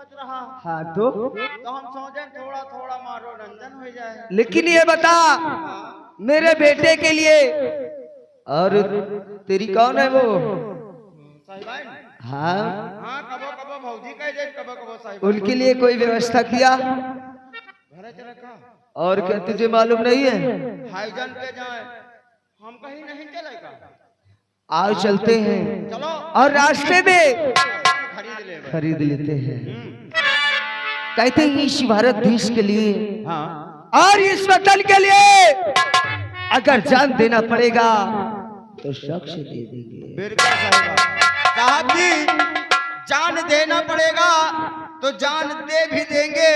बच रहा। हाँ तो हम सोचे थोड़ा थोड़ा मनोरंजन हो जाए। लेकिन ये बता मेरे बेटे के लिए और तेरी कौन है वो? साहिबाइन। हाँ हाँ कबो कबो भौजी कह दे, कबो कबो साहिबाइन। उनके लिए कोई व्यवस्था किया? घरे चले का। और क्या तुझे मालूम नहीं है? हाईजन पे जाए, हम कहीं नहीं चलेगा। आओ चलते हैं। चलो। और रास्ते में खरीद लेते हैं। कहते हैं इस भारत देश के लिए और इस वतन के लिए अगर जान देना पड़ेगा तो शख्स दे देंगे। बिल्कुल साहब जी, जान देना पड़ेगा तो जान दे भी देंगे।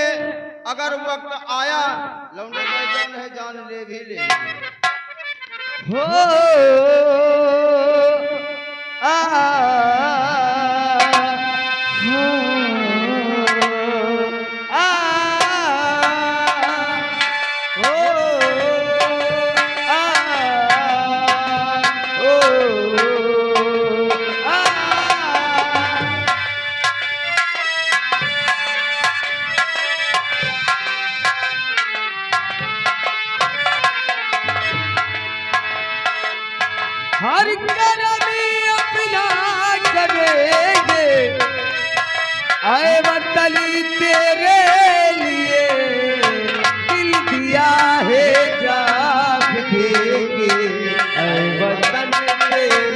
अगर वक्त आया लौंडे भाई जान है जान ले भी लेंगे। हो हर कर्म अपना करेंगे आए वतनी तेरे लिए दिल दिया है जान देंगे आए वतन तेरे लिए।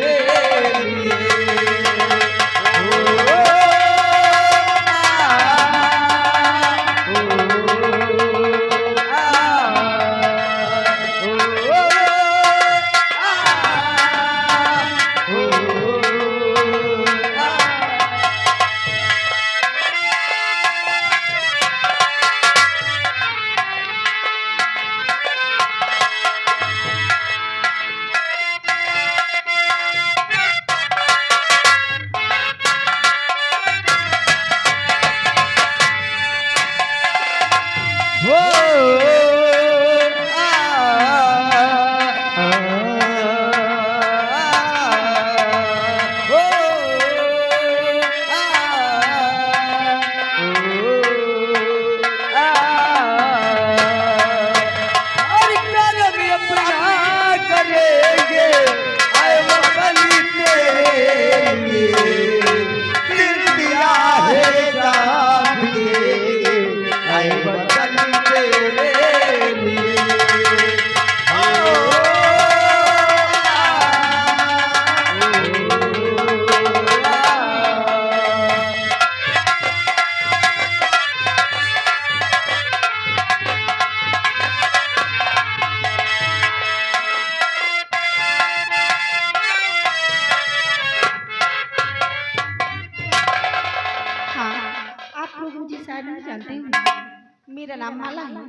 मेरा नाम माला है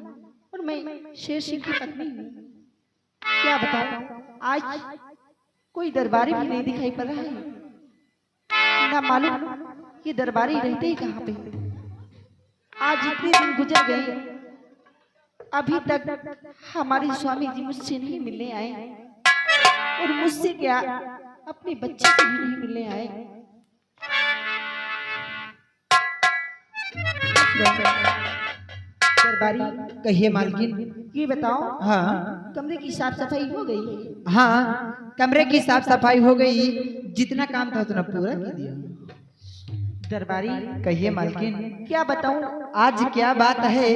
और मैं शेर सिंह की पत्नी हूँ। क्या बताऊं, आज कोई दरबारी भी नहीं दिखाई पड़ रहा है। ना मालूम ये दरबारी रहते ही कहाँ पे। आज इतने दिन गुजर गए, अभी तक हमारे स्वामी जी मुझसे नहीं मिलने आए और मुझसे क्या अपने बच्चे से भी नहीं मिलने आए। दरबारी कहिए मालकिन। ये बताओ, हाँ कमरे की साफ सफाई हो गई? हाँ कमरे की साफ सफाई हो गई, जितना काम था उतना पूरा कर दिया। दरबारी कहिए मालकिन। क्या बताऊं, आज क्या बात है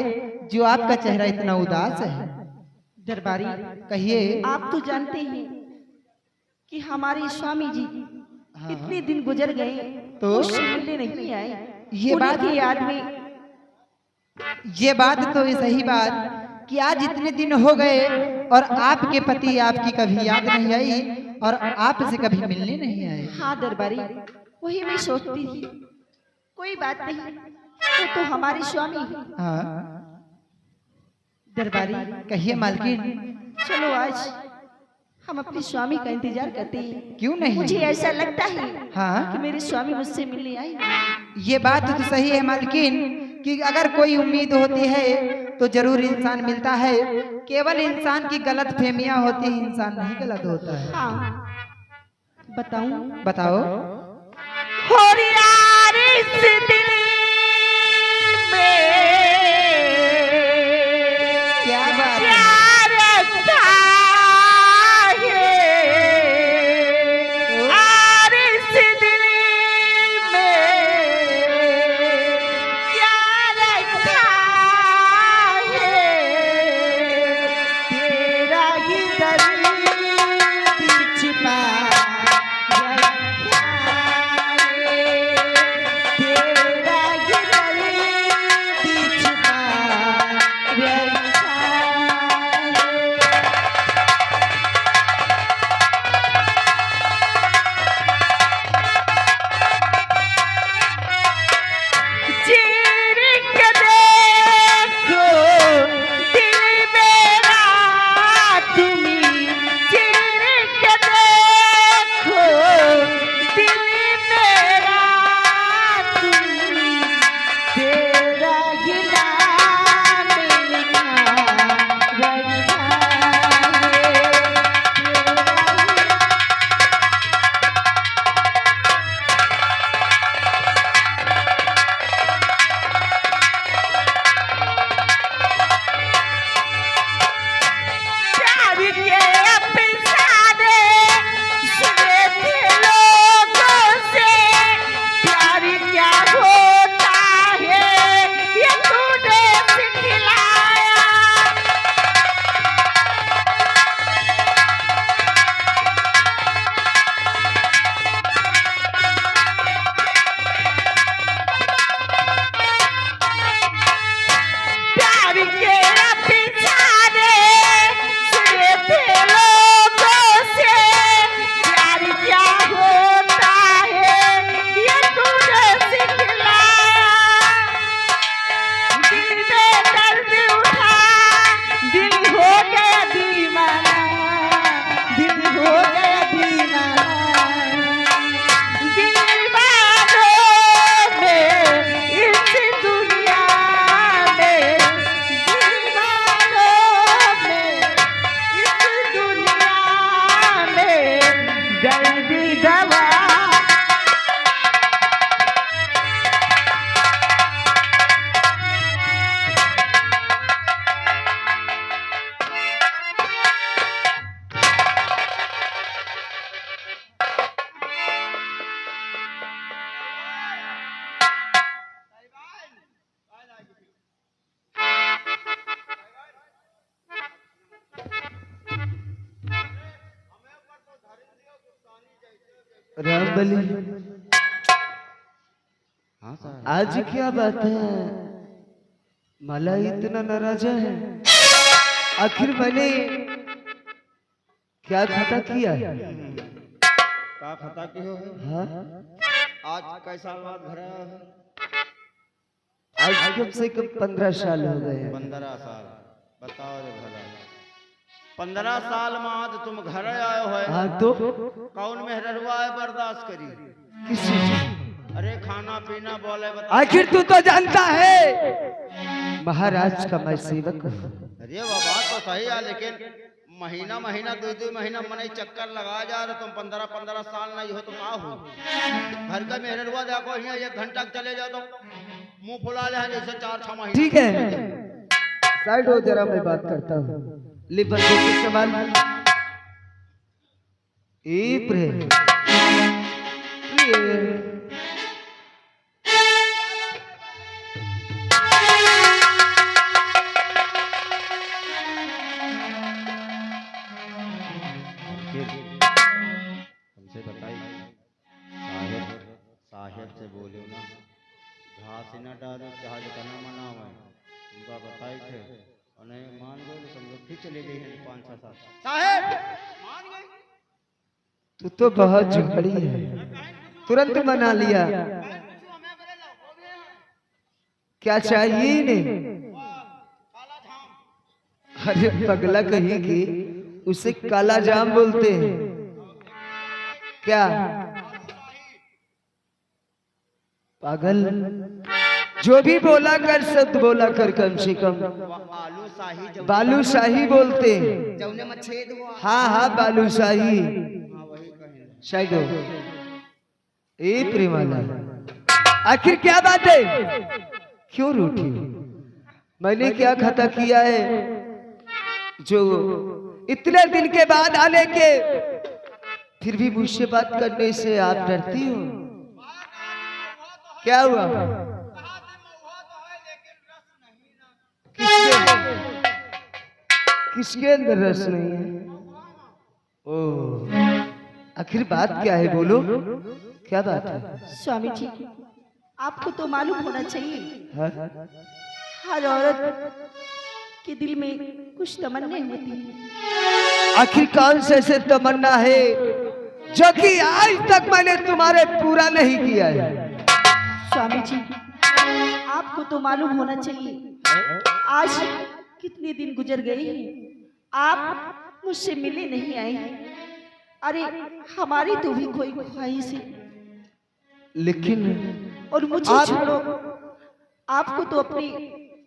जो आपका चेहरा इतना उदास है? दरबारी कहिए। आप तो जानते हैं कि हमारे स्वामी जी इतने दिन गुजर गए तो मुझसे मिलने नहीं आए। ये बात की याद में ये बात तो सही बात कि आज इतने दिन हो गए और आपके पति आपकी कभी याद नहीं आई और आपसे कभी मिलने नहीं आए। हाँ दरबारी, वही मैं सोचती थी। कोई बात नहीं, वो तो हमारे स्वामी हैं। हाँ दरबारी कहिए मालकिन। चलो आज हम अपने स्वामी का इंतजार करते हैं। क्यों नहीं? मुझे ऐसा लगता है हाँ कि मेरे स्वामी मुझसे मिलने आए। ये बात तो सही है मालकिन कि अगर कोई उम्मीद होती है तो जरूर इंसान मिलता है। केवल इंसान की गलत फहमियां होती है, इंसान नहीं गलत होता है। हाँ बताऊं? बताओ। हो यार इस दिल राम बलि, हाँ सर। आज क्या बात है? मला इतना नाराज है, आखिर मैंने क्या खता किया है? का खता की हो? हाँ? आज कैसा बात घर आया हो? आज कम से कम 15 साल हो गए हैं। 15 साल। बताओ रे भला, 15 साल में आज तुम घर आए हो? हाँ तो कौन मेहररुआ है बर्दाश्त करी? किस चीज? अरे खाना पीना बोले बता। आखिर तू तो जानता है महाराज का मैं सेवक हूँ। अरे वो बात तो सही है, लेकिन महीना महीना 2-2 महीना मने चक्कर लगा जा रहे तुम। 15 साल नहीं हो तो क्या हो? घर का मेहररुआ देखो, यहाँ 1 घंटा चले जाओ तो मुंह फुला ले जैसे 4-6 महीने। ठीक है, साइड हो जरा, मैं बात करता हूँ। ले बंदूक के सवाल ए प्रेम हमसे बताइए, साहेब से बोलो ना, घास न डालो, चाहे जितना मना हुआ उनका बताई थे और नहीं मान गए तो हम लोग फिर चले गए हैं 5-6 साल। साहेब मान गए। तू तो बहुत झुकड़ी है, तुरंत मना लिया। क्या चाहिए इन्हें? अरे पगला कहीं की, उसे काला जाम बोलते हैं क्या? पागल, जो भी बोला कर, शब्द बोला कर, कम से कम आलू शाही बालूशाही बोलते हैं। जौने में छेद हुआ। हाँ हाँ, बालूशाही। हाँ वही कहें। शायद ए प्रेमाला, आखिर क्या बात है? क्यों रूठी? मैंने क्या खता किया है जो इतने दिन के बाद आने के फिर भी मुझसे बात करने से आप डरती हो? क्या हुआ? किसके अंदर रस नहीं है? ओ, आखिर बात क्या है? बोलो, क्या बात है? स्वामी जी, आपको तो मालूम होना चाहिए, हाँ? हर औरत के दिल में कुछ तमन्ने होती हैं। आखिर कौन से ऐसे तमन्ना है जो कि आज तक मैंने तुम्हारे पूरा नहीं किया है? स्वामी जी, आपको तो मालूम होना चाहिए, आज कितने दिन गुजर गए हैं, आप मुझसे मिले नहीं आए हैं। अरे हमारी तो भी कोई ख्वाहिश है, लेकिन और मुझे छोड़ो, आपको तो अपने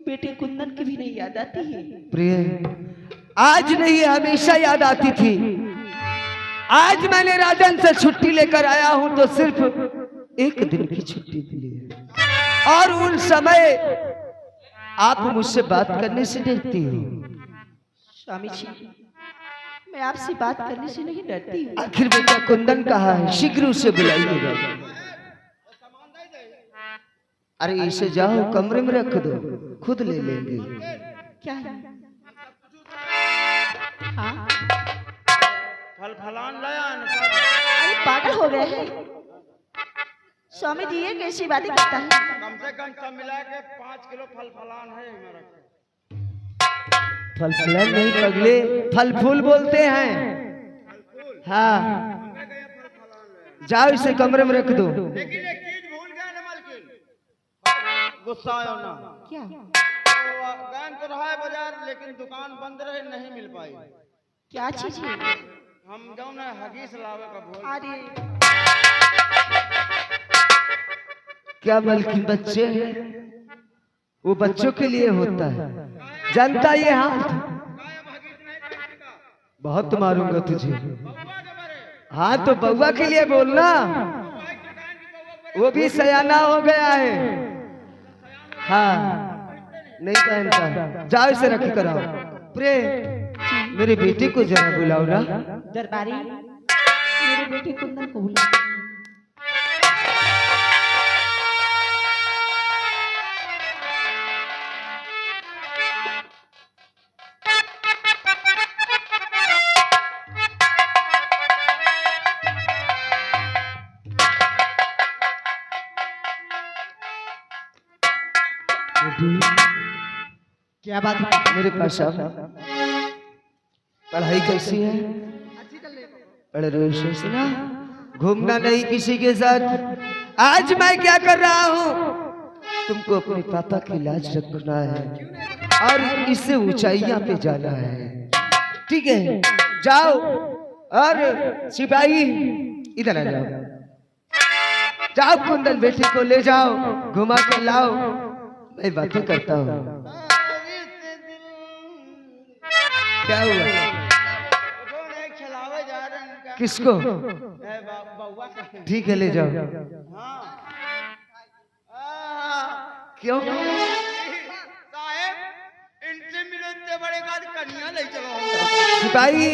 बेटे कुंदन की भी नहीं याद आती है। प्रिय, आज नहीं हमेशा याद आती थी। आज मैंने राजन से छुट्टी लेकर आया हूं तो सिर्फ 1 दिन की छुट्टी के लिए, और उन समय आप मुझसे बात करने से डरती हो। स्वामी जी, मैं आपसे बात करने से नहीं डरती हूँ। आखिर बेटा कुंदन कहाँ है? शीघ्र उसे बुलाइएगा। अरे इसे जाओ कमरे में रख दो, खुद ले लेंगे। क्या है? हाँ? फल फलान लाया न अरे पागल हो गए हैं स्वामी जी, ये कैसी बातें करता है? कम से कम सब मिला के 5 किलो फल फलान है मेरा। फल फलन नहीं पगले, फल फूल बोलते हैं। हाँ, जाओ इसे कमरे में रख दो। लेकिन एक चीज भूल गए न मालकिन, गुस्सा आयो ना। क्या? तो गान तो रहा है बाजार, लेकिन दुकान बंद रहे, नहीं मिल पाई। क्या चीज है? हम जाओ ना हगीस लावे का भूल। अरे क्या बल्कि बच्चे हैं, वो बच्चों के लिए होता है, जानता ये हाथ? बहुत मारूंगा तुझे। हाँ तो बउआ के लिए बोलना, वो भी सयाना हो गया है। हाँ, नहीं पहनता। जाओ इसे रख कर आओ। प्रेम, मेरे बेटे को जरा बुलाओ ना। दरबारी, मेरे बेटे कुंदन को बुलाओ। क्या बात है? मेरे पास आओ। पढ़ाई कैसी है? पढ़ रहे हो से ना? घूमना नहीं किसी के साथ। आज मैं क्या कर रहा हूँ? तुमको अपने पापा की लाज रखना है और इससे ऊंचाइयां पे जाना है। ठीक है, जाओ। और सिपाही इधर आ जाओ। जाओ कुंदन बेटी को ले जाओ, घुमा कर लाओ। मैं बातें करता हूँ। क्या हुआ? खिलावे जा रहे हैं इनका। किसको? बउआ का। ठीक है, ले जाओ। हाँ। क्यों? साहेब इनसे मिले इतने बड़े का कन्या ले चलो। सिपाही,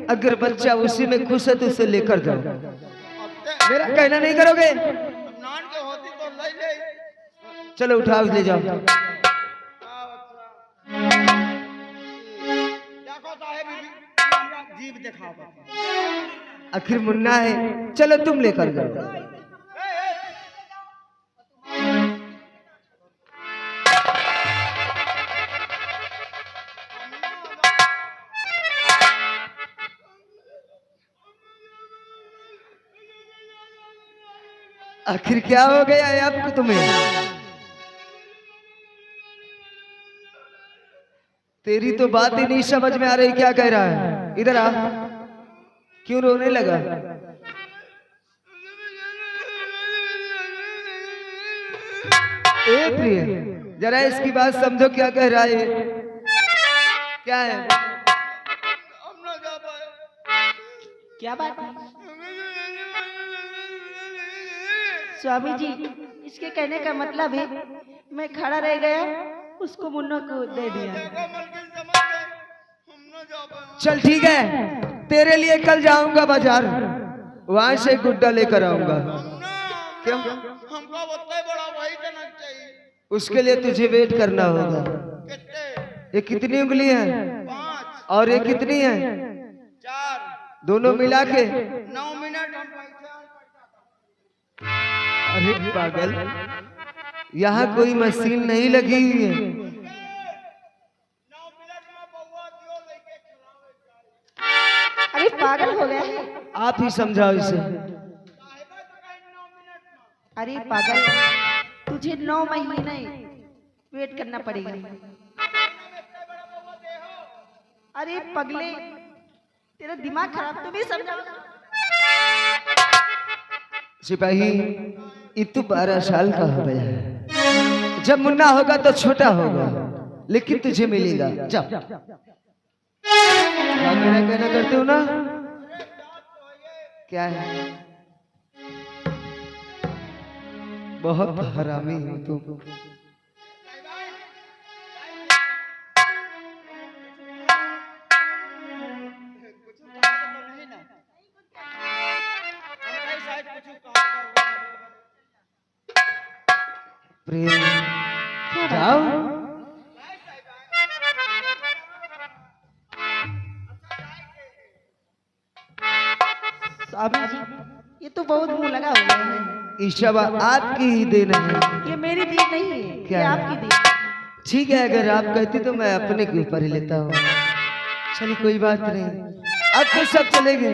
अगर बच्चा उसी में खुश है तो उसे लेकर जाओ। अब मेरा कहना नहीं करोगे? नान के होती तो ले ले। चलो उठाओ, ले जाओ। देखो साहेब जीव दिखाओ। आखिर मुन्ना है, चलो तुम लेकर जाओ। आखिर क्या हो गया है आपको? तुम्हें तेरी तो बात ही नहीं समझ में आ रही, क्या कह रहा है? इधर आ। क्यों रोने लगा? ए प्रिय, जरा इसकी बात समझो, क्या कह रहा है? क्या है? क्या बात है स्वामी जी? इसके कहने का मतलब है मैं खड़ा रह गया, उसको मुन्ना को दे दिया। चल ठीक है, तेरे लिए कल जाऊंगा बाजार, वहां से गुड्डा लेकर आऊंगा। क्यों? हमको उतना बड़ा वही देना चाहिए। उसके लिए तुझे वेट करना होगा। कितने? ये कितनी उंगली है? 5 और ये कितनी है? 4 दोनों मिला के 9 मिनट हम बैठे। अरे पागल, यहाँ कोई मशीन नहीं लगी हुई है। 9 मिनट में बउआ दियो लेके खिलावे। अरे पागल हो गया है? आप ही समझाओ इसे। अरे पागल, तुझे 9 महीने वेट करना पड़ेगा। अरे पगले, तेरा दिमाग खराब, तुम ही समझाओ। सिपाही, ये तो 12 साल का हो गया है। जब मुन्ना होगा तो छोटा होगा, लेकिन तुझे मिलेगा। जा, मेरा कहना करते हो ना? क्या है? बहुत हरामी हो तुम। प्रेम, जाओ। स्वामी जी, ये तो बहुत मुंह लगा हुआ है। ईशा आपकी ही देन है। ये मेरी दीन नहीं है, क्या ये है? आपकी दीन। ठीक है, अगर आप कहती तो मैं अपने के ऊपर ही लेता हूँ। चलिए कोई बात नहीं। अब तो सब चले गए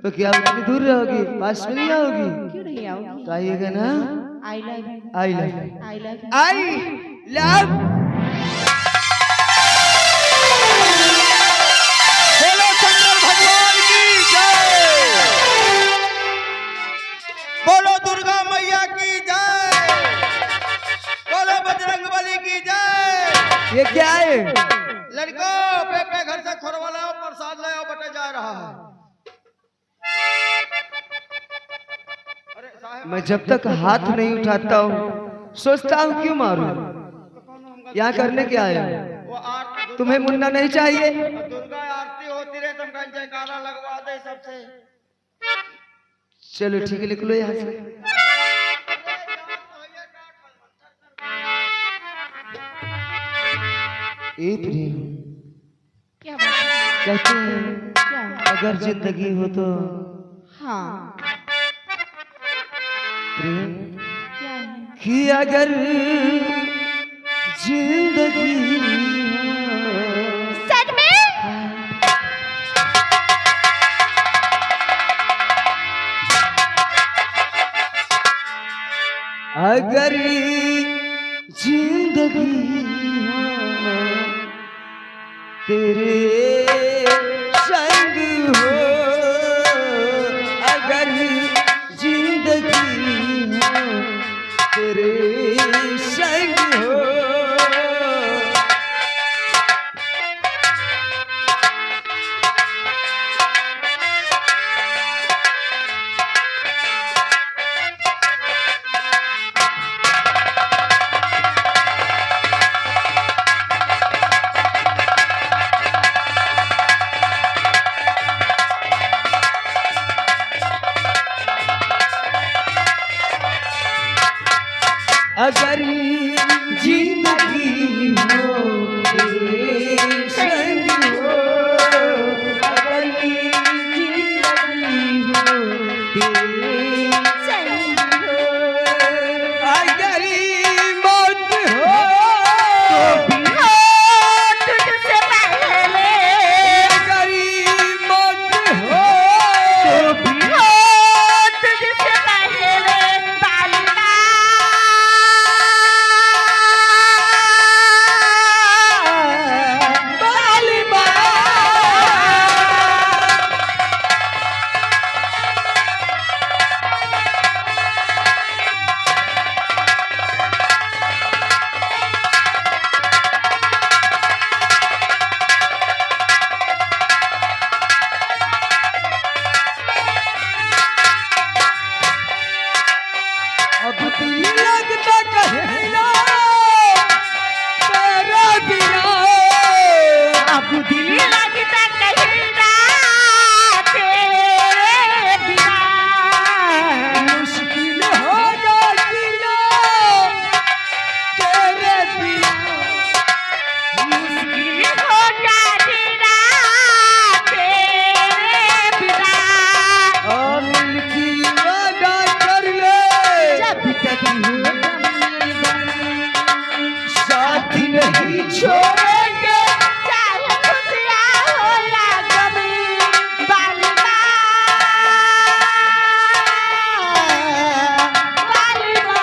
तो क्या उतनी दूर रहोगी? पास में नहीं आओगी? क्यों नहीं आओगी? तो आइएगा ना? I love you, I love I love you. I love. बोलो शंकर भगवान की जय, बोलो दुर्गा मैया की जय, बोलो बजरंगबली की जय। ये क्या है? लड़को पे घर से खोरवा लाओ, प्रसाद लाओ, बटे जा रहा है। अरे साहब, मैं जब तक हाथ नहीं उठाता हूँ सोचता हूँ क्यों मारूं। यहाँ करने क्या आया? वो आरती तुम्हें मुन्ना नहीं चाहिए? दुर्गा आरती होती रहे, तुम कहीं जयकारा लगवा दे सबसे। चलो ठीक है, निकलो यहाँ से। ए प्रेम, क्या बात है? कहते हैं क्या? अगर जिंदगी हो तो हाँ, प्रेम, क्या है? कि अगर जिंदगी सच में? अगर जिंदगी हो तेरे संग हो, अगर जिंदगी हो तेरे संग हो, अगर जिंदगी हो तेरे संग हो, अगर जिंदगी हो तेरे संग हो, अगर मौत हो तो भी हो तुझसे पहले, अगर मौत हो तो भी हो तुझसे पहले, अब दिल लगता कहेगा तेरा बिना, अब दिल लगता कहेगा तेरे बिना, मुश्किल होगा जीना तेरे बिना, मुश्किल होगा जीना तेरे बिना, और मिल की वादा कर ले साथ नहीं छोड़ेंगे, चाहे खुशियाँ हो या गमी, बालिका बालिका।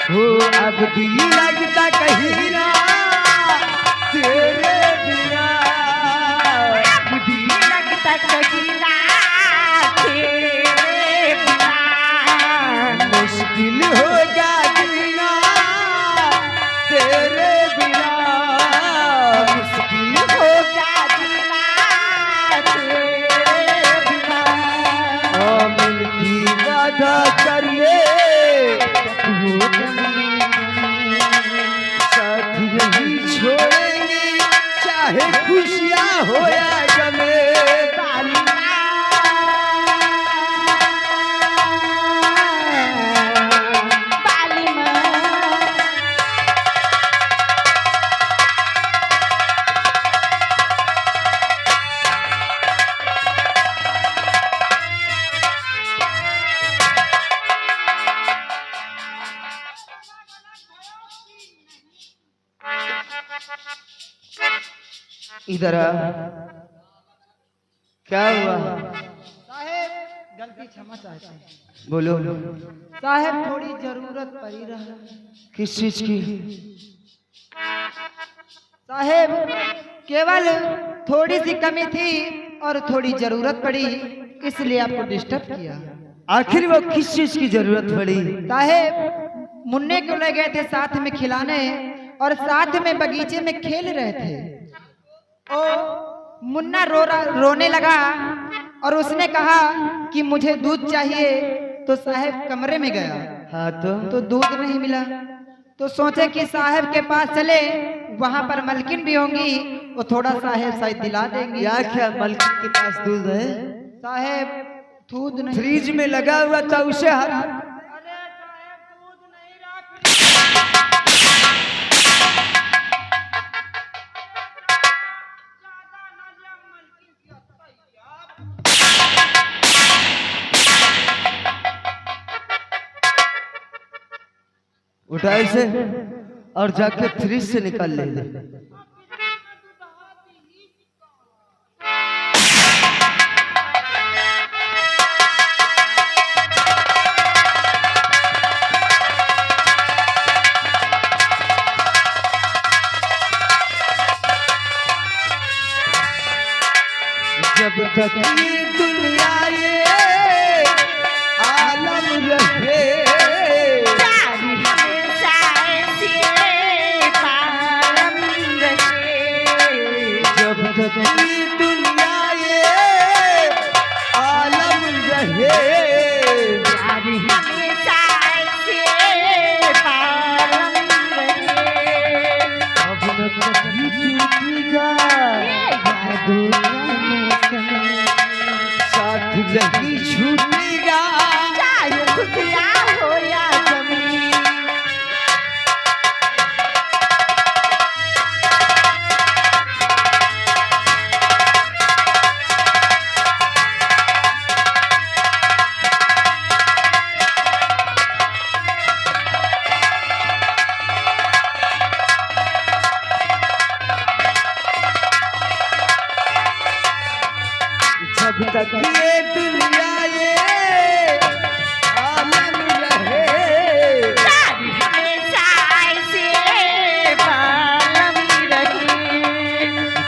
हो अब दिल लगता कहीं ना तेरे बिना, अब दिल लगता कहीं ना तेरे बिना, मुश्किल होगा जीना तेरे बिना, मुश्किल होगा जीना तेरे बिना, और मिल की वादा कर ले साथ नहीं छोड़ेंगे, चाहे खुशियाँ हो या गमे, इधर आ। क्या हुआ? साहेब गलती क्षमा चाहते हैं। बोलो। साहेब थोड़ी जरूरत पड़ी रहा। किस चीज की? साहेब केवल थोड़ी सी कमी थी और थोड़ी जरूरत पड़ी, इसलिए आपको डिस्टर्ब किया। आखिर वो किस चीज की जरूरत पड़ी? साहेब मुन्ने को ले गए थे साथ में खिलाने और साथ में बगीचे में खेल रहे थे। ओ मुन्ना रोने लगा और उसने कहा कि मुझे दूध चाहिए, तो साहेब कमरे में गया। हाँ तो दूध नहीं मिला। तो सोचे कि साहब के पास चले, वहां पर मलकिन भी होंगी, वो थोड़ा साहब शायद दिला देंगे। या क्या मलकिन के पास दूध है? साहब दूध नहीं, फ्रिज में लगा हुआ था उसे हरा। उठा इसे और जाके फ्रिज से निकाल ले। जब तक ये दुनिया ये आलम रहे, जब तक ये दुनिया ये आलम रहे, अब न कभी टूटेगा साथ नहीं छूटेगा। जब तक ये दुनिया ये आलम रहे,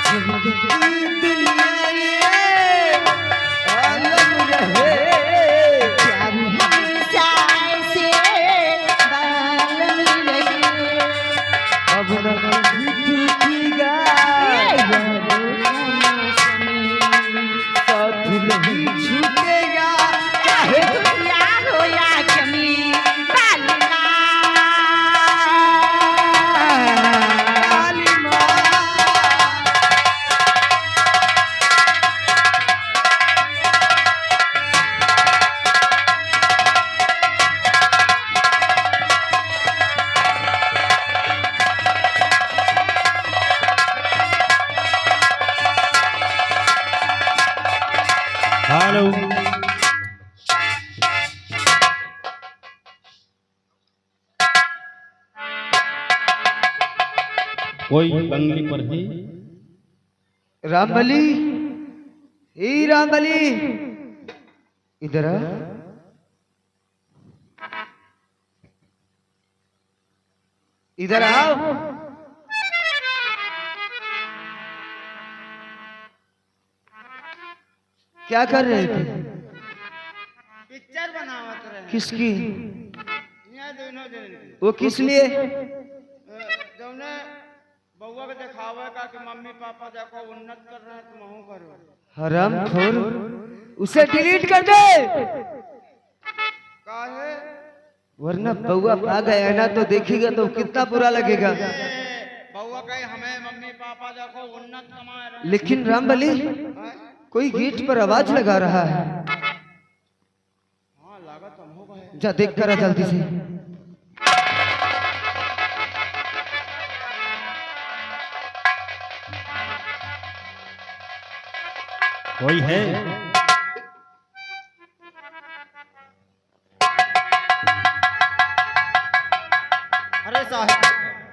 जब तक ये दुनिया ये आलम रहे, अब न कभी टूटेगा साथ नहीं छूटेगा। चाहे काली माँ, हेलो, कोई बंगले पर है? रामबली, ए रामबली, इधर आ। इधर आओ। क्या कर रहे थे? पिक्चर बनावत रहे। किसकी? यहाँ दोनों दिन वो किस लिए? जौने बउआ के दिखावे का कि मम्मी पापा देखो उन्नत कर रहे हैं, तुम हूँ करो। हरामखोर, उसे डिलीट कर दे, काहे? वरना बउआ आ गया ना तो देखेगा तो कितना बुरा लगेगा। बउआ कहे हमें मम्मी पापा देखो उन्नत कमा रहे हैं। लेकिन रामबली, कोई गेट पर आवाज लगा रहा है। हाँ लागत हम हो गए। जा देख कर आ जल्दी से। कोई है? अरे साहब,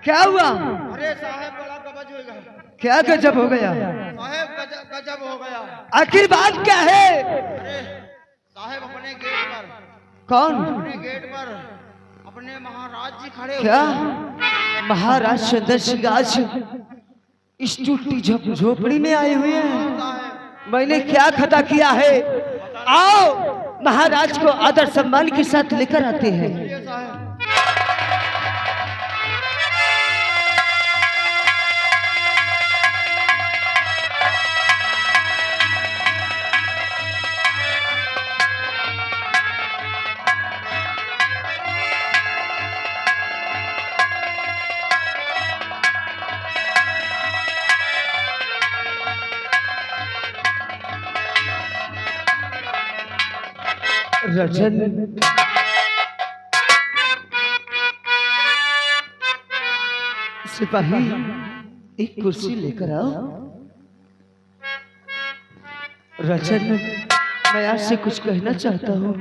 क्या हुआ? अरे साहब बड़ा गजब हो गया। क्या गजब हो गया? साहब गजब हो गया। आखिर बात क्या है? अरे साहब अपने गेट पर, कौन? अपने गेट पर अपने महाराज जी खड़े क्या हुए। महाराज सुंदर सिंह आज इस टूटी झोपड़ी में आए हुए हैं? साहब मैंने क्या खता किया है? आओ महाराज को आदर सम्मान के साथ लेकर आते हैं। ये साहब रजन सिपाही एक कुर्सी लेकर आओ। रजन मैं आपसे कुछ कहना चाहता हूँ।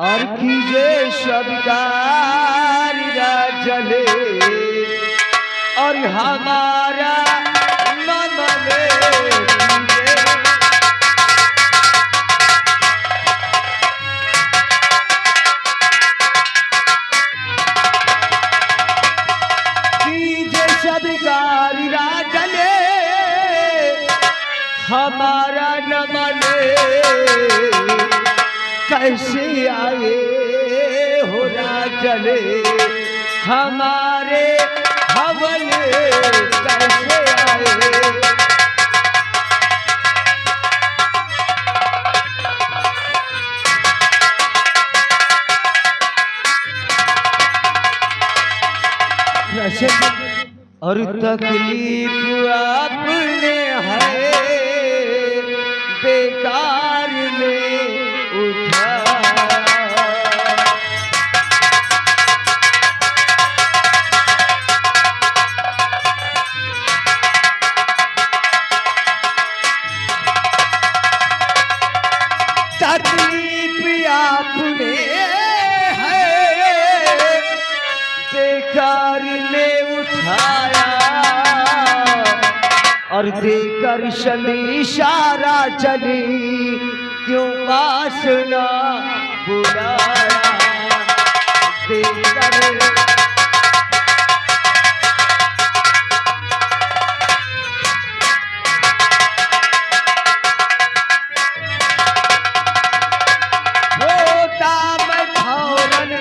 और कीजिए स्वीकार राजले और हमारा न मने कीजिए स्वीकार राजले हमारा न मने। कैसे आए हो राजले हमारे हवले कैसे आए। और तकलीफ आपने है बेकार में उठा। तकलीफ आपने है बेकार ने उठाया। और देकर शनि इशारा चली क्यों पास ना बुलाया। देकर होता मैं फौरन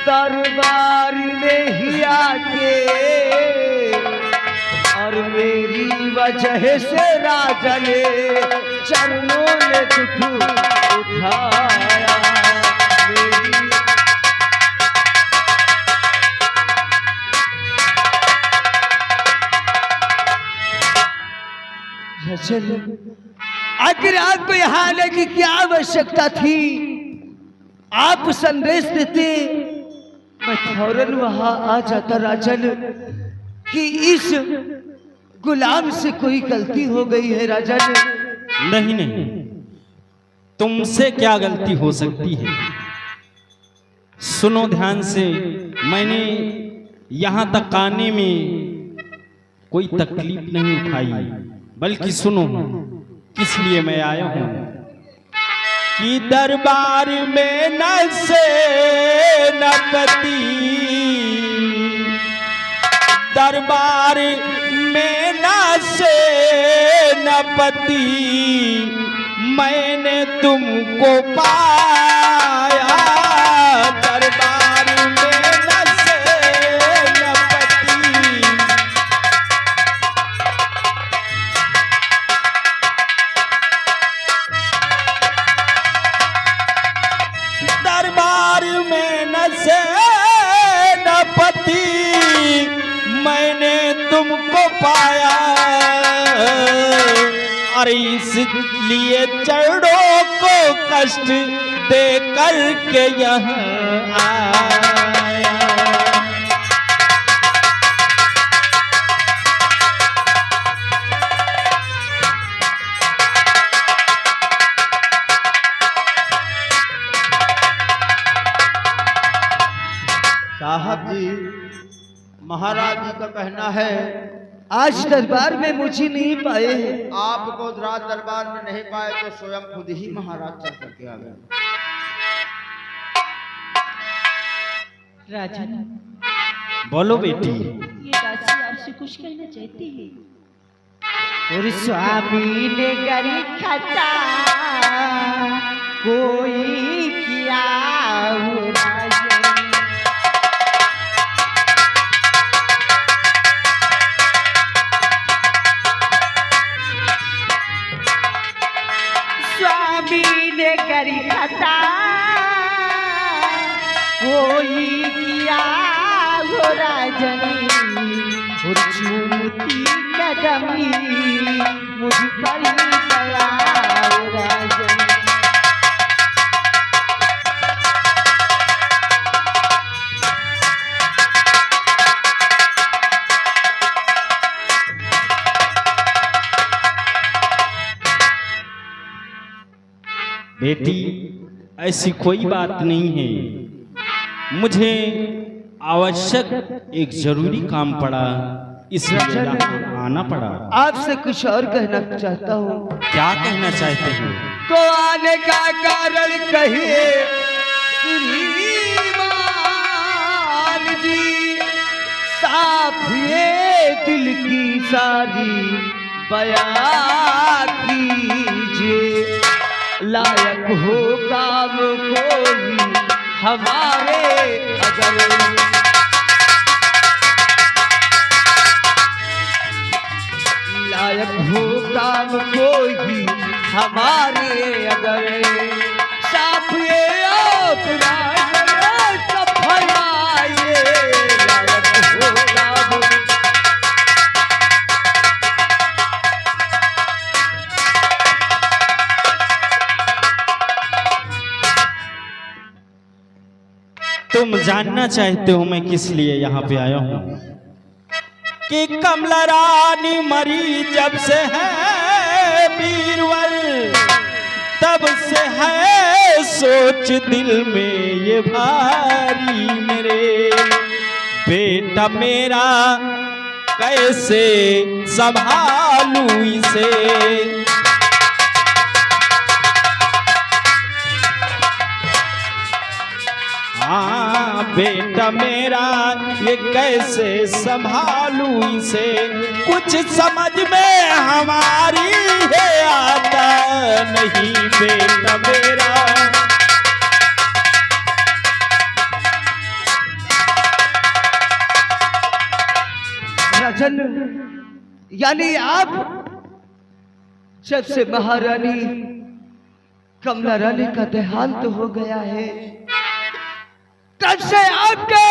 दरबार में ही आके। और मेरी वजह से राजा ने चरणों ने दुख उठाया। मेरी आखिर आपको यहाँ आने की क्या आवश्यकता थी? आप संदेश देते मैं फौरन वहां आ जाता राजन कि इस गुलाम से कोई गलती हो गई है। राजन नहीं नहीं, तुमसे क्या गलती हो सकती है? सुनो ध्यान से, मैंने यहाँ तक आने में कोई तकलीफ नहीं उठाई, बल्कि सुनो किस लिए मैं आया हूँ। कि दरबार में न से न पति, दरबार में न से न पति, मैंने तुमको पाया। दरबार में न से न पति, दरबार में न से न पति, मैंने तुमको पाया। अरे इसलिए चरणों को कष्ट दे करके यहाँ आया। साहब जी, महाराज जी का कहना है आज दरबार में मुझे नहीं पाए हैं। आपको रात दरबार में नहीं पाए तो स्वयं खुद ही महाराज चल करके आ गए। राजन, बोलो बेटी। ये दासी आपसे कुछ कहना चाहती है। और स्वामी ने गरी खता कोई किया हो राजन। स्वामी ने गरी खता कोई किया हो राजनी। और चूमते की कदमी मुझ पर दया राजन। बेटी ऐसी कोई बात नहीं है, मुझे आवश्यक एक जरूरी काम पड़ा, इसलिए यहाँ आना पड़ा। आपसे कुछ और कहना चाहता हूँ। क्या कहना चाहते हैं? तो आने का कारण कहिए श्रीमान जी, साफ ये दिल की सारी बयां कीजिए। लायक हो काम कोई हमारे अगर, लायक हो काम कोई हमारे अगर, साफ ये अपना सब फरमाइए। लायक हो काम, तुम जानना चाहते हो मैं किस लिए यहाँ पे आया हूँ कि कमला रानी मरी जब से है बीरबल, तब से है सोच दिल में ये भारी मेरे, बेटा मेरा कैसे संभालूं इसे। हाँ बेटा मेरा ये कैसे संभालूं इसे, कुछ समझ में हमारी है आता नहीं बेटा मेरा। राजन, यानी आप जब से महारानी कमला रानी का देहांत हो गया है, तब से आपके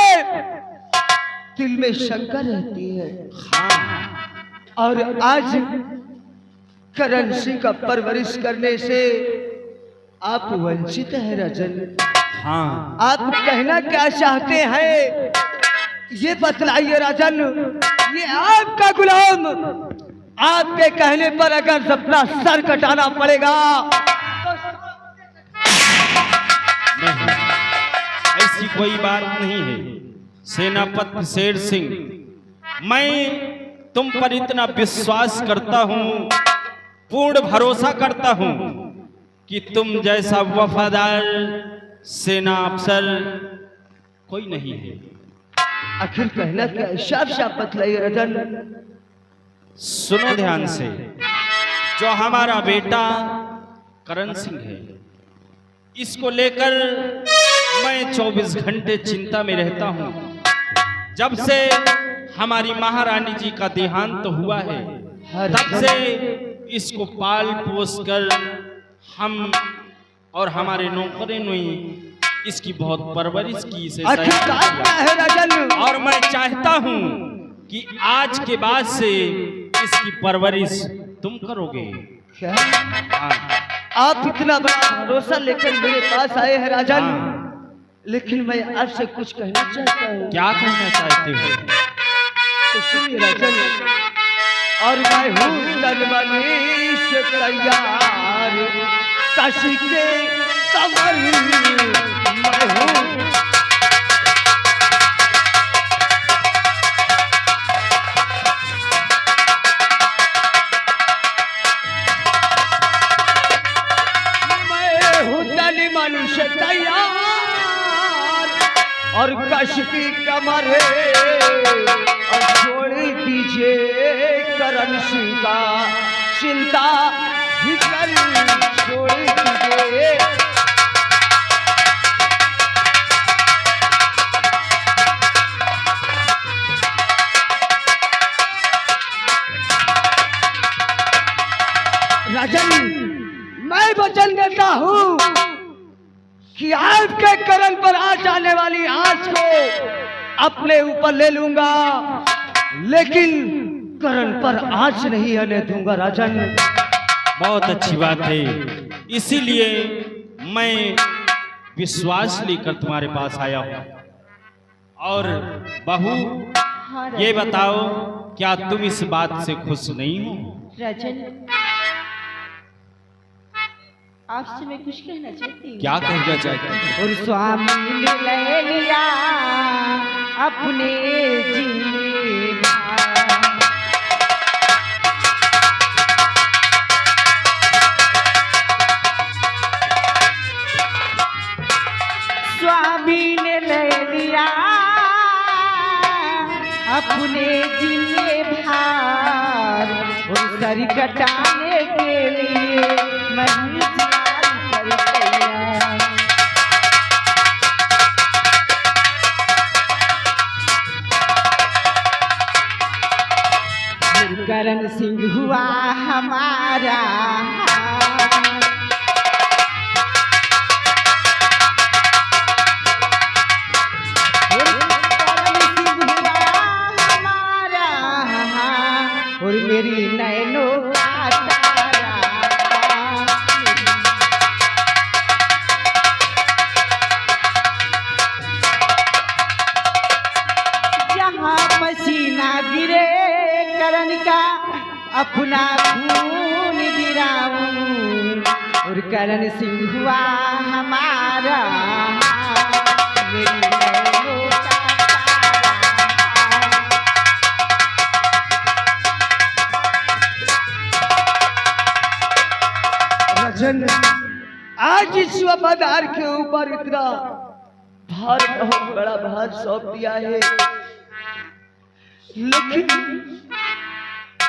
दिल में शंका रहती है। और आज करण सिंह का परवरिश करने से आप वंचित हैं राजन। हाँ आप कहना क्या चाहते हैं ये बतलाइए राजन। ये आपका गुलाम, आपके कहने पर अगर अपना सर कटाना पड़ेगा नहीं, ऐसी कोई बात नहीं है सेनापति शेर सिंह। मैं तुम पर इतना विश्वास करता हूँ, पूर्ण भरोसा करता हूँ कि तुम जैसा वफादार सेना अफसर कोई नहीं है। आखिर कहना क्या, साफ साफ बतलाइए राजन। सुनो ध्यान से, जो हमारा बेटा करण सिंह है, इसको लेकर मैं 24 घंटे चिंता में रहता हूँ। जब से हमारी महारानी जी का देहांत हुआ है, तब से इसको पाल पोस कर हम और हमारे नौकरों ने इसकी बहुत परवरिश की, इसे आखिर क्या है राजन? और मैं चाहता हूँ कि आज के बाद से इसकी परवरिश तुम करोगे। क्या हाँ। आप इतना बड़ा भरोसा लेकर मेरे पास आए हैं राजन, लेकिन मैं आपसे कुछ कहना चाहता हूँ। क्या कहना चाहते हो? तो सुनिए राजन, और मैं हूँ तन मन से तैयार, काशी के कमर मैं हूँ। मनुष्य तैयार और कश की कमर और छोड़ दीजिए करण सिंह का चिंता फिकर छोड़ दीजिए। राजन, मैं वचन देता हूँ कि आपके करण पर आ जाने वाली आंच को अपने ऊपर ले लूंगा, लेकिन करण पर आज नहीं आने दूंगा राजन। बहुत अच्छी बात है, इसीलिए मैं विश्वास लेकर तुम्हारे पास आया हूँ। और बहू, हाँ ये राजन। बताओ, क्या तुम इस बात से खुश नहीं हो? राजन, आपसे मैं कुछ कहना चाहती हूँ। क्या कहना चाहती हो? और स्वामी ने ले लिया अपने जीवन। स्वामी ने ले लिया अपने जिम्मे भार, और सर कटाने के लिए मैं पर तैयार। करण सिंह हुआ हमारा, और मेरी नैनो का तारा। जहाँ पसीना गिरे करण का अपना खून गिराऊं, और करण सिंह हुआ हमारा, मेरी नैनो का राजन, आज इस वफादार के ऊपर इतना भार, बहुत बड़ा भार सौंप दिया है, लेकिन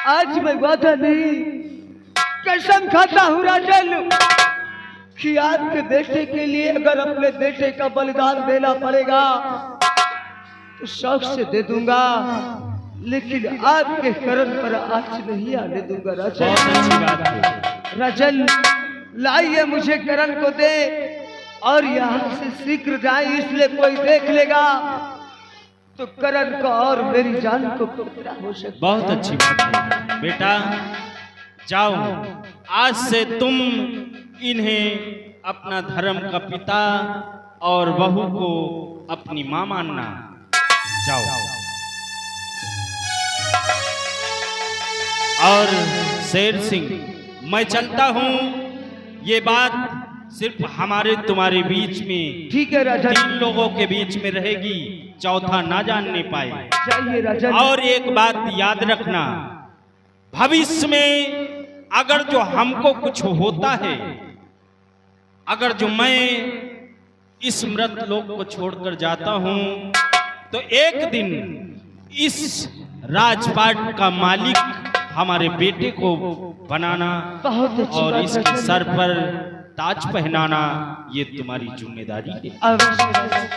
आज मैं वादा नहीं, कसम खाता हूँ राजन कि आपके बेटे के लिए अगर अपने बेटे का बलिदान देना पड़ेगा तो शौक से दे दूंगा, लेकिन आपके करण पर आज नहीं आने दूंगा राजन। बहुत अच्छी बात है। राजन, लाइए मुझे करण को दे और यहाँ से शीघ्र जाए, इसलिए कोई देख लेगा तो करण को और मेरी जान को खतरा हो सकता। बहुत अच्छी बात है बेटा, जाओ, आज से तुम इन्हें अपना धर्म का पिता और बहू को अपनी मां मानना। जाओ। और शेर सिंह, मैं चलता हूँ, ये बात सिर्फ हमारे तुम्हारे बीच में, ठीक है राजन, 3 लोगों के बीच में रहेगी, चौथा ना जानने पाए। चाहिए राजन। और एक बात याद रखना, भविष्य में अगर जो हमको कुछ होता है, अगर जो मैं इस मृत लोक को छोड़कर जाता हूं, तो एक दिन इस राजपाट का मालिक हमारे बेटे को बनाना बहुत अच्छी और बात इसके राजन। सर पर ताज पहनाना, ये तुम्हारी जिम्मेदारी है। अवश्य राजन।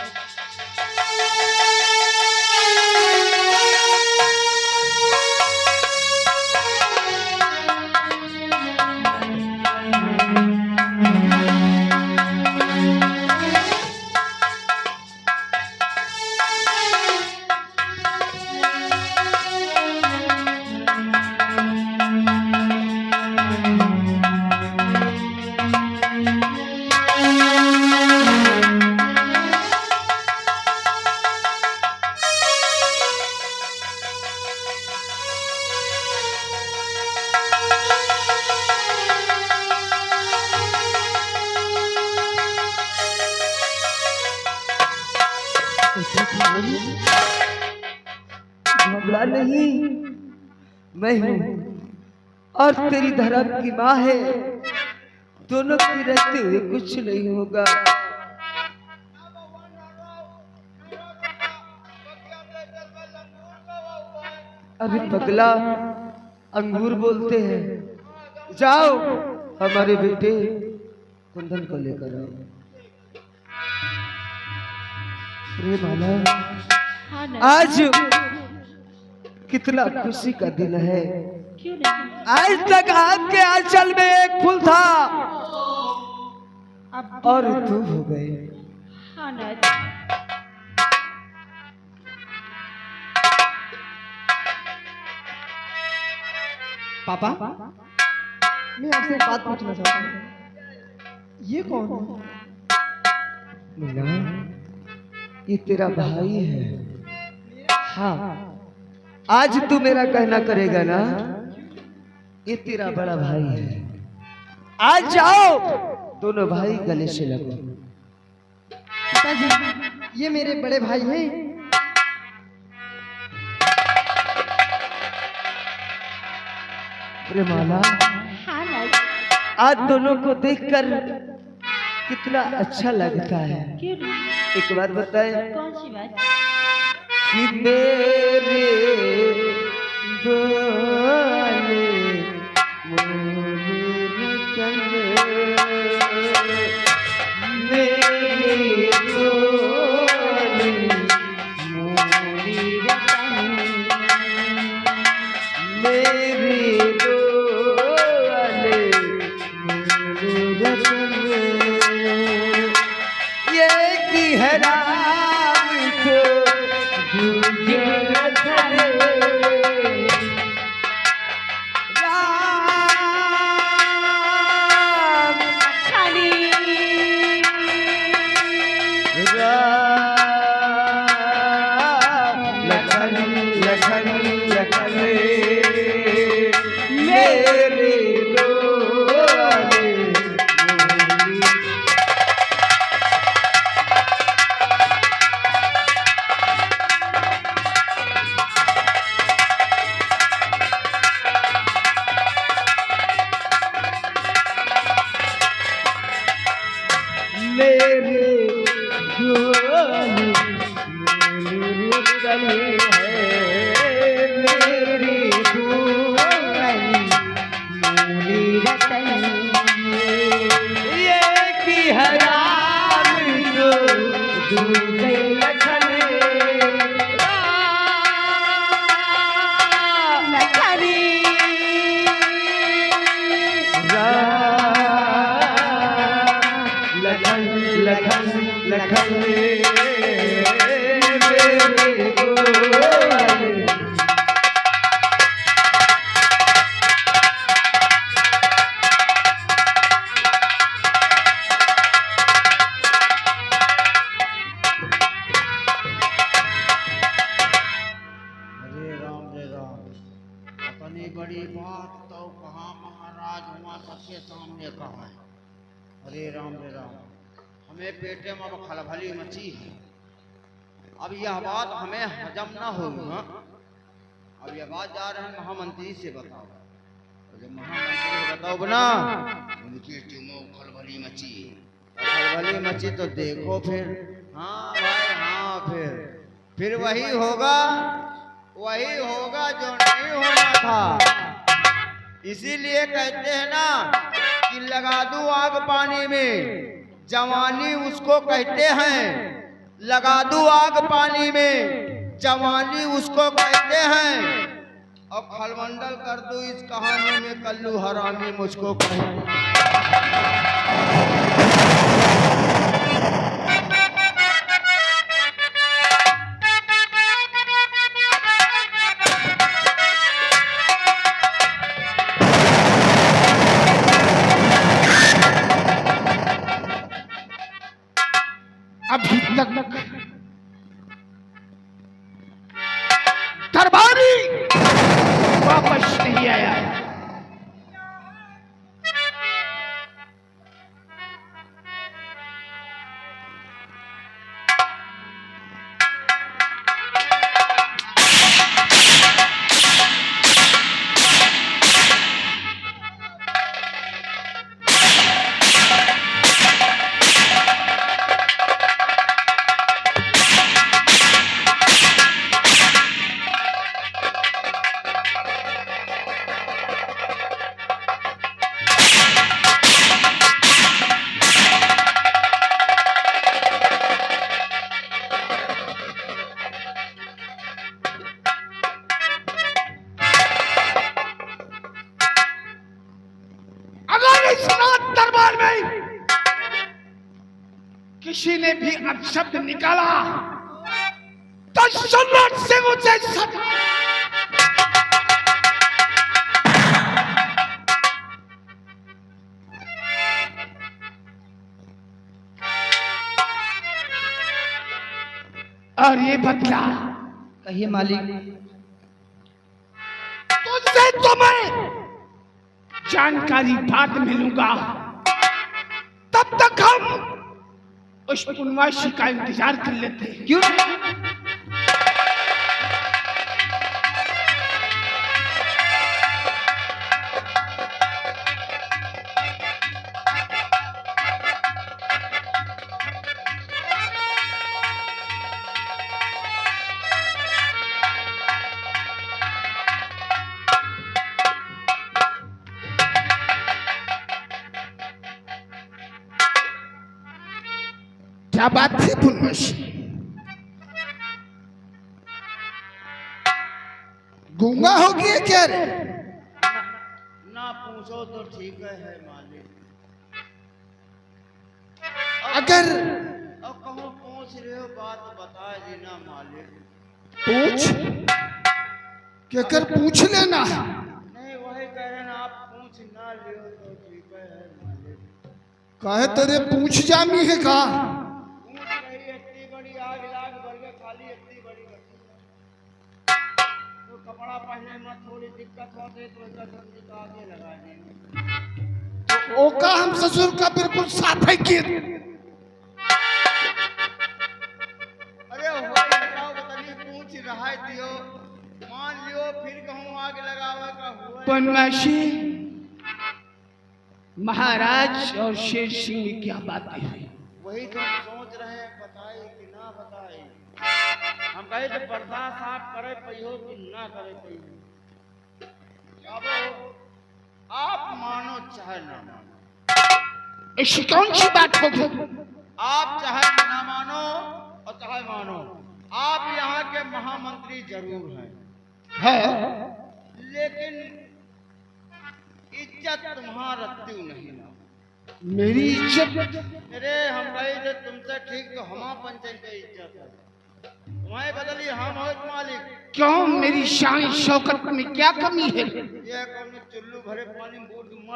घबरा नहीं, मैं हूँ और तेरी धर्म की माँ है, दोनों के रहते हुए कुछ नहीं होगा। अरे पगला, अंगूर बोलते हैं, जाओ हमारे बेटे कुंदन को लेकर आओ। अरे माला, हाँ ना, आज कितना खुशी का दिन है। क्यों नहीं? आज तक आपके आंचल में एक फूल था अब और तू हो गए। हाँ ना, पापा मैं आपसे एक बात पूछना चाहता हूँ, ये कौन है? मुन्ना, ये तेरा भाई है। हाँ, आज तू मेरा कहना करेगा ना, ये तेरा बड़ा भाई है। आज जाओ, दोनों भाई गले से लगो। पिताजी, ये मेरे बड़े भाई हैं। प्रेमाला, हाँ लाल, आज दोनों को देखकर कितना अच्छा लगता है। क्यों नहीं? एक बात बताए कौन सी बात? कि मेरे दोले मोरे चले, मेरे दोले मोरे चले, मेरे दोले मोरे चले, ये की है राम को दूजे रखले, राम खाली राम लखन लखन लखन मेरे दोले मोरी। मेरे दोले मेरे गले है, मेरे दोले मोरी रतन, ये की हराम को दूजे लखने, राम लखनी लखन लखन लखन मेरे दोले। अरे राम, अपनी बड़ी बात तो कहाँ महाराज हुआ सबके सामने कहा है। अरे राम, हमें पेटे में अब खलबली मची है। अब यह बात हमें हजम न होगी। हाँ, अब यह बात जा रहे हैं महामंत्री से बताओ। और जब महामंत्री से बताओ ना, उनकी टीमों खलबली मची, खलबली मची तो देखो फिर। हाँ भाई, हाँ, फिर वही होगा जो नहीं होना था। इसीलिए कहते हैं ना कि लगा दूं आग पानी में, जवानी उसको कहते हैं। लगा दूं आग पानी में, जवानी उसको कहते हैं। और खलमंडल कर दूं इस कहानी में, कल्लू हरामी मुझको कहते हैं। अभी तक दरबारी वापस नहीं आया। किसी ने भी अपशब्द निकाला तो सम्राट से मुझे सजा ये बतला, कहिए मालिक। तुझसे तो मैं जानकारी बाद में लूंगा, तब तक हम उस पुनवासी का इंतजार कर लेते हैं। क्यों? क्या बात थी पुनवासी? गूंगा हो गया क्या रे? ना पूछो तो ठीक है मालिक। अगर अब कहो पूछ रहे हो बात बता देना मालिक। पूछ क्या कर पूछ लेना। नहीं वही कह रहे ना, आप पूछ ना लियो तो ठीक है मालिक। कहे तेरे पूछ जामी है का? पूछ रही इतनी बड़ी आग लाग बरगे खाली इतनी बड़ी तो कपड़ा पहने में थोड़ी दिक्कत होती तो इसका जल्दी का आगे लगा देंगे। ओका हम ससुर का बिल्कुल साथ है कि अरे हो बताओ बताइए पूछ रहा दियो मान लियो फिर कहूँ आग लगावे का हुआ। पुनवासी, महाराज और शेर सिंह की क्या बातें हुई? वही तो हम सोच रहे हैं बताए कि ना बताए। हम कहे तो पर्दा साफ करे पहियो कि ना करे पहियो। अब आप मानो चाहे ना मानो, ऐसी कौन सी बात होगी? आप चाहे ना मानो और चाहे मानो, आप यहाँ के महामंत्री जरूर हैं, लेकिन इज्जत तुम्हारा रत्ती नहीं ना। मेरी इज्जत? अरे हम कहे जो तुमसे ठीक तो हमारा पंचायत की इज्जत है, तुम्हारे बदली हम हो मालिक। क्यों, मेरी शान शौकत में क्या कमी है? ये कौन चुल्लू भरे पानी में बूट